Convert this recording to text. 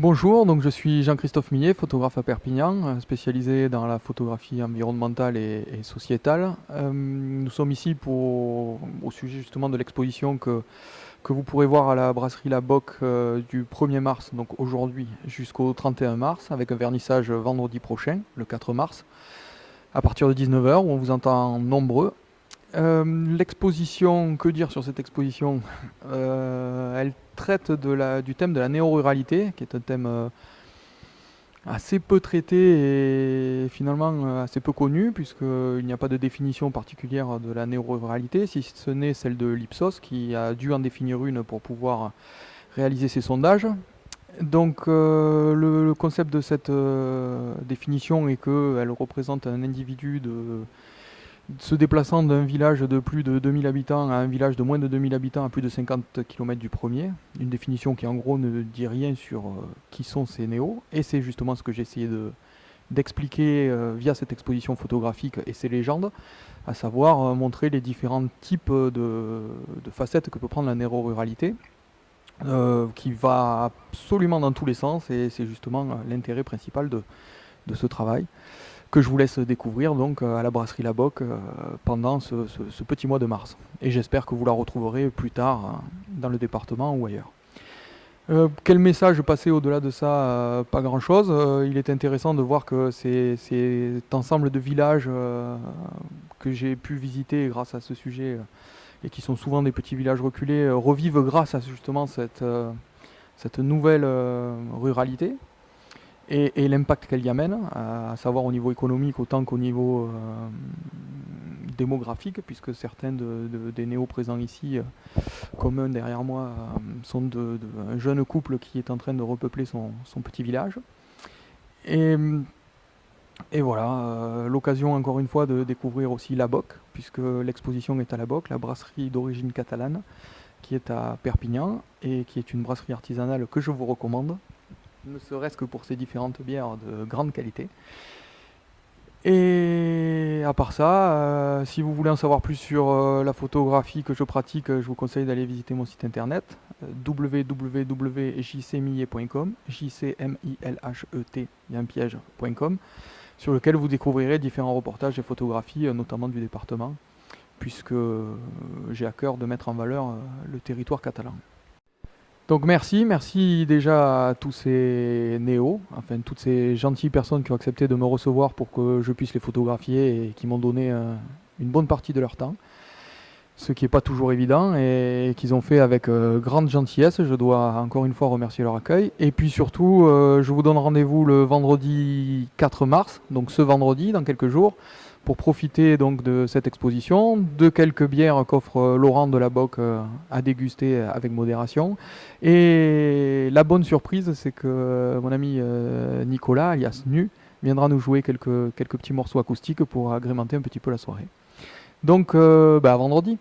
Bonjour, donc je suis Jean-Christophe Millet, photographe à Perpignan, spécialisé dans la photographie environnementale et sociétale. Nous sommes ici au sujet justement de l'exposition que vous pourrez voir à la brasserie La Boque du 1er mars, donc aujourd'hui jusqu'au 31 mars, avec un vernissage vendredi prochain, le 4 mars, à partir de 19 heures où on vous entend nombreux. L'exposition, que dire sur cette exposition? Elle traite du thème de la néo-ruralité, qui est un thème assez peu traité et finalement assez peu connu, puisqu'il n'y a pas de définition particulière de la néo-ruralité, si ce n'est celle de l'Ipsos, qui a dû en définir une pour pouvoir réaliser ses sondages. Donc le concept de cette définition est qu'elle représente un individu se déplaçant d'un village de plus de 2000 habitants à un village de moins de 2000 habitants à plus de 50 km du premier. Une définition qui en gros ne dit rien sur qui sont ces néos. Et c'est justement ce que j'ai essayé d'expliquer via cette exposition photographique et ces légendes, à savoir montrer les différents types de facettes que peut prendre la néo-ruralité, qui va absolument dans tous les sens, et c'est justement l'intérêt principal de ce travail que je vous laisse découvrir donc à la brasserie La Boque pendant ce petit mois de mars. Et j'espère que vous la retrouverez plus tard dans le département ou ailleurs. Quel message passer au-delà de ça? Pas grand-chose. Il est intéressant de voir que cet ensemble de villages que j'ai pu visiter grâce à ce sujet et qui sont souvent des petits villages reculés revivent grâce à justement cette nouvelle ruralité et l'impact qu'elle y amène, à savoir au niveau économique autant qu'au niveau démographique, puisque certains des néos présents ici, comme un derrière moi, sont un jeune couple qui est en train de repeupler son petit village. Et, et voilà, l'occasion encore une fois de découvrir aussi La Boque, puisque l'exposition est à La Boque, la brasserie d'origine catalane, qui est à Perpignan, et qui est une brasserie artisanale que je vous recommande, ne serait-ce que pour ses différentes bières de grande qualité. Et à part ça, si vous voulez en savoir plus sur la photographie que je pratique, je vous conseille d'aller visiter mon site internet www.jcmillet.com, jcmilhet, il y a un piège.com, sur lequel vous découvrirez différents reportages et photographies, notamment du département, puisque j'ai à cœur de mettre en valeur le territoire catalan. Donc merci déjà à tous ces néos, enfin toutes ces gentilles personnes qui ont accepté de me recevoir pour que je puisse les photographier et qui m'ont donné une bonne partie de leur temps, ce qui n'est pas toujours évident et qu'ils ont fait avec grande gentillesse. Je dois encore une fois remercier leur accueil. Et puis surtout, je vous donne rendez-vous le vendredi 4 mars, donc ce vendredi, dans quelques jours, pour profiter donc de cette exposition, de quelques bières qu'offre Laurent de la Boque à déguster avec modération. Et la bonne surprise, c'est que mon ami Nicolas, alias Nu, viendra nous jouer quelques petits morceaux acoustiques pour agrémenter un petit peu la soirée. Donc, à vendredi.